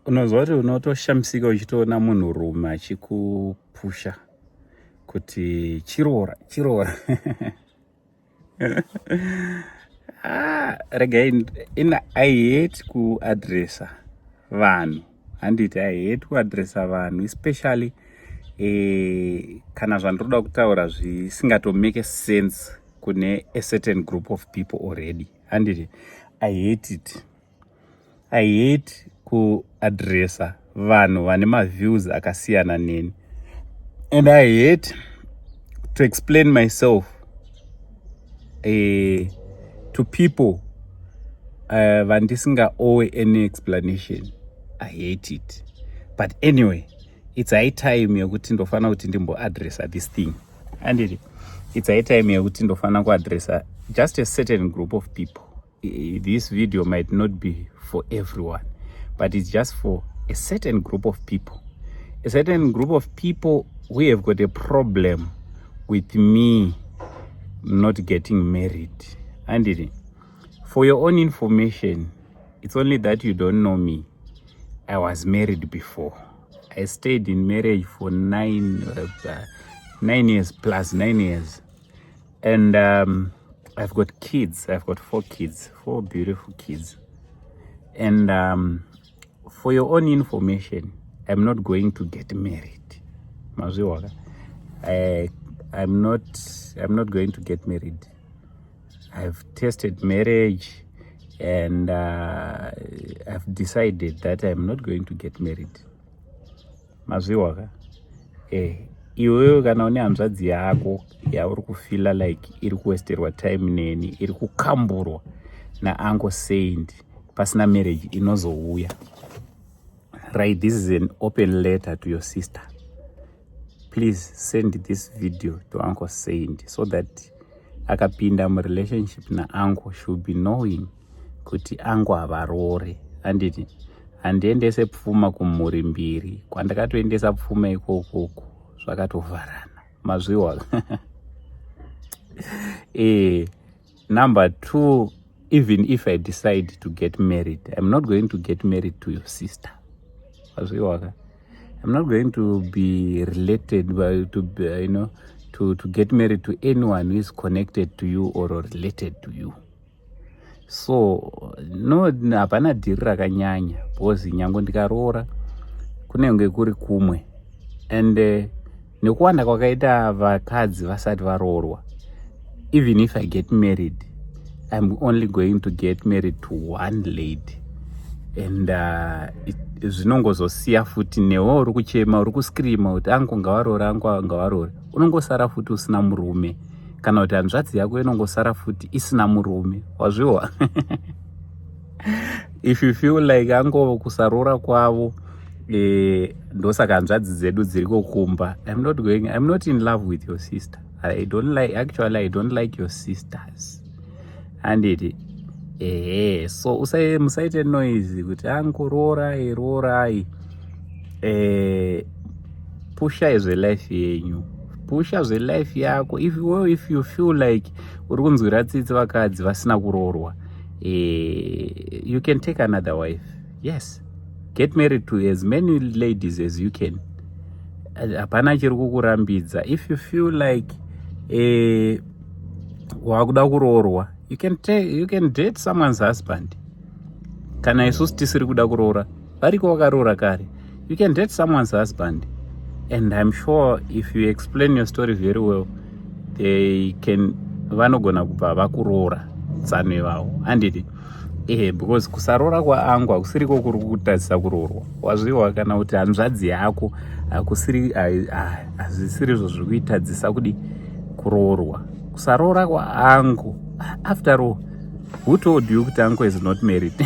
Unozwa kuti unotoshamisika uchitoona munhurume achikupusha kuti chiroora regai I hate kuadresa vanhu, handiti I hate kuadresa vanhu, especially kana zvandoda kutaura zvisingatomake sense kune a certain group of people already, handiti I hate it. I hate kuadresa vanhu vane maviews akasiyana neni, and I hate to explain myself to people vandisinga owe any explanation. I hate it, but anyway, it's high time yekuti ndofana kuti ndimboadresa this thing, and it's high time yekuti ndofana kuadresa just a certain group of people. This video might not be for everyone, but it's just for a certain group of people. A certain group of people who have got a problem with me not getting married. And for your own information, it's only that you don't know me. I was married before. I stayed in marriage for 9 years plus 9 years. And I've got kids. I've got 4 kids, 4 beautiful kids. And for your own information, I'm not going to get married. I'm not going to get married. I've tested marriage and I've decided that I'm not going to get married. Iwewe kana une hanzvadzi yako yauri kufila like iri kuwesterwa time neni, iri kukamburwa nauncle Saint pasina marriage inozouya, right? This is an open letter to your sister. Please send this video to Uncle Saint so that akapinda mu relationship na uncle should be knowing kuti uncle havarore. Handiti handiendese pfuma kumhuri mbiri, kwandakatoendesa pfuma ikoko zvakatovharana, mazviwa. Number 2, even if I decide to get married, I'm not going to get married to your sister. Mazviwa. I'm not going to be related to get married to anyone who is connected to you or related to you. So no, hapana dhiri rakanyanya because nyango ndikaroora kunenge kuri kumwe, and nekuwanda kwakaita vakadzi vasati varoorwa, even if I get married, I'm only going to get married to one lady. And zvinongozosiya futi newe uri kuchema, uri kuskrima kuti angu ngavarore, unongosara futi usina murume, kana kuti hanzvadzi yako inongosara futi isina murume, wazviwa. If you feel like ango kusarora kwavo ndosaka hanzvadzi dzedu dziri kukumba, I'm not in love with your sister. I don't like your sisters. And so musaite noise kuti rorai. Pusha zvelife yenyu, pusha zvelife yako. If you feel like uri kunzwira tsitsi vakadzi vasina kuroorwa, you can take another wife. Yes, get married to as many ladies as you can. Hapana chiri kukurambidza. If you feel like wakuda kuroorwa, you can date someone's husband. Kana isusu tisiri kuda kuroora, variko vakaroora kare, you can date someone's husband. And I'm sure if you explain your story very well, vanogona kubva vakuroora tsanwe vavo. Handiti because kusaroora kwaangu hakusiriko kuri kutadzisa kuroorwa, wazviwa. Kana kuti hanzvadzi yako hazvisiri izvo zviri kuitadzisa kudi kuroorwa. Kusaroora kwaangu, after all, who told you that uncle is not married?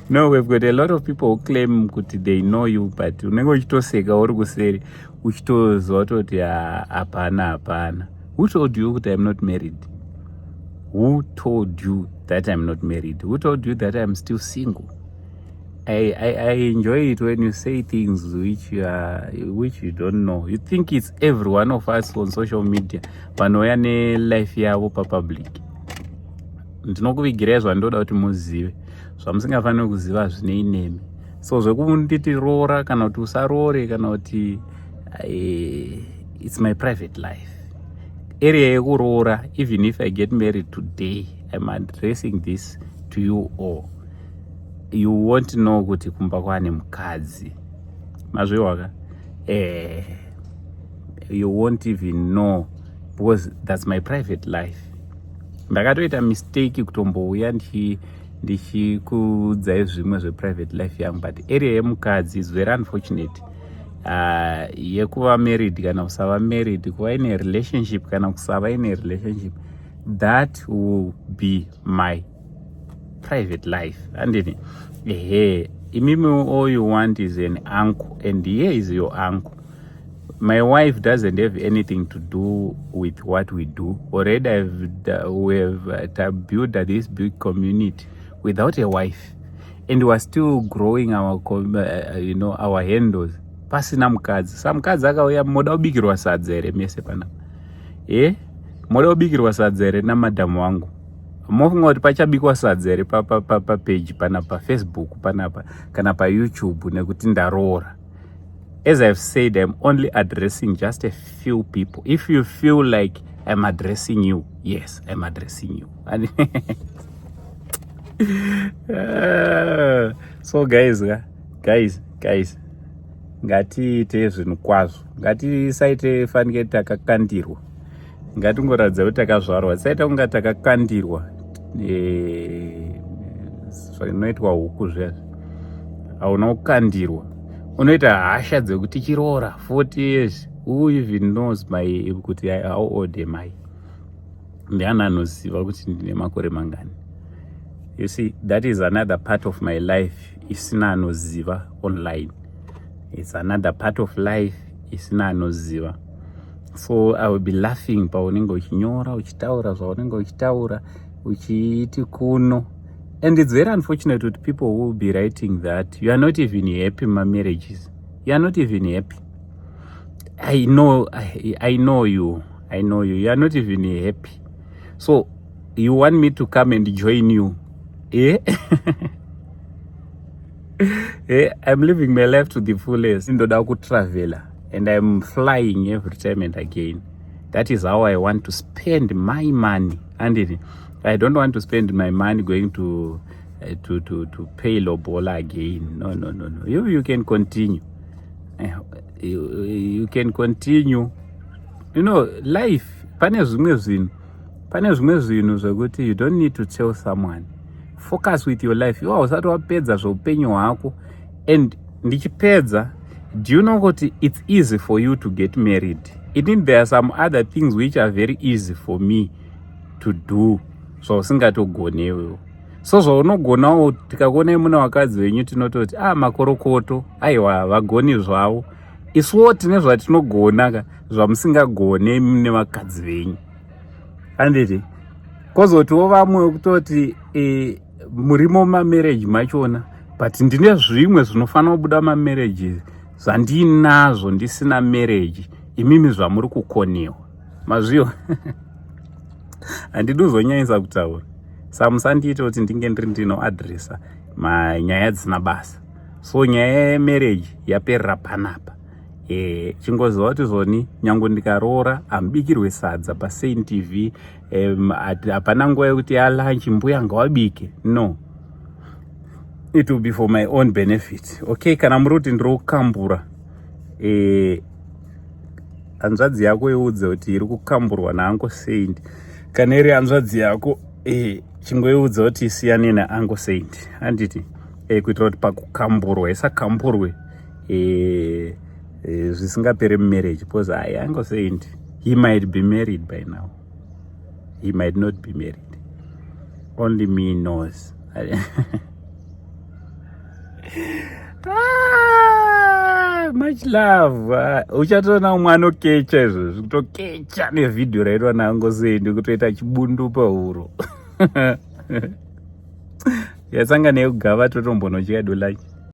No, we've got a lot of people who claim that they know you, but unenge uchitoseka uri kuseri uchitozwa kuti hapana. Who told you that I'm not married? Who told you that I'm not married? Who told you that I'm still single? I enjoy it when you say things which you don't know. You think it's every one of us on social media panoya ne life yavo pa public. Ndinokuvigirai zvandoda kuti muzive. zvamusingafaniri kuziva zvinei nemi. So zvekunditi roora kana kuti usarore kana kuti it's my private life. Area yekuroora, even if I get married today, I'm addressing this to you all. You won't know kuti kumba kwane mukadzi. Mazviwaka? You won't even know because that's my private life. Ndakatoita mistake kutombouya ndichikuudzai zvimwe zveprivate life yangu, but area yemukadzi is very unfortunate. Yekuva married kana kusava married, kuva ine relationship kana kusava ine relationship, that will be my private life. And imimi all you want is an uncle, and here is your uncle. My wife doesn't have anything to do with what we do. Already we have built this big community without a wife, and we are still growing our our handles. Pasina mukadzi. Samukadzi akauya moda kubikirwa sadza ere mese panapa. Moda kubikirwa sadza ere namadhamu wangu. Mofunga kuti pachabikwa sadza ere pa page panapa, Facebook panapa kana pa YouTube nekuti ndaroora. As I've said, I'm only addressing just a few people. If you feel like I'm addressing you, yes, I'm addressing you. So guys, ngatiite zvinhu kwazvo. Ngatisaite fanike takakandirwa. Ngatingoratidza kuti takazvarwa. Tisaita kunga takakandirwa. Zvinoitwa huku zvezvo. Hauna kukandirwa. Unoita hasha dzekuti chiroora 40 years. Who even knows kuti how old am I? Ndiani anoziva kuti ndine makore mangani. You see, that is another part of my life isina anoziva online. It's another part of life isina anoziva. So I will be laughing paunenge uchinyora uchitaura zvaunenge uchitaura uchiiti kuno. And it's very unfortunate that people will be writing that you are not even happy in my marriages. You are not even happy. I know you. You are not even happy. So you want me to come and join you? I'm living my life to the fullest. Ndoda traveler, and I'm flying every time and again. That is how I want to spend my money. And I don't want to spend my money going to pay lobola again. No. You can continue. You can continue. You know, life. Pane zvimwe zvinhu zvokuti you don't need to tell someone. Focus with your life. Iwe usati wapedza zveupenyu hwako. And ndichipedza, do you know kuti it's easy for you to get married? It means there are some other things which are very easy for me to do. So usingatogonewo. So zvaunogonawo tikakuona muna vakadzi venyu tinototi makorokoto aiwa vagoni zvavo. Isuwo tine zvatinogona zvamusingagone nevakadzi venyu. Anditi kozotiwo vamwe kutoti murimo mamarriage machona, but ndine zvimwe zvinofanira kubuda mamarriage zvandinazvo ndisina marriage, imimi zvamuri kukonewa. Mazviyo. Handidi kuzonyanyisa kutaura. Samusandiite kuti ndinge ndinoadresa nyaya dzisina basa. So nyaya yemarriage yaperera panapa. Chingoziva kuti zvoni nyange ndikaroora ambikirwe sadza paSaint TV, hapana nguva yekuti lunch mbuya ngawabike. No. It will be for my own benefit. Okay, kana muri kuti ndiri kukambura, hanzvadzi yako iudze kuti iri kukamburwa naUncle Saint. Kana iri hanzvadzi yako, chingoiudza kuti isiyane naUncle Saint. Handiti? Kuitira kuti pakukamburwa isakamburwe zvisingaperi marriage, because Uncle Saint, he might be married by now. He might not be married. Only me knows. Much love. Uchatona umwe kecha izvo, kutokecha nevidhio raitwa naUncle Saint kutoita chibundu pahuro. Yatsanga nekugava totombono chikadu like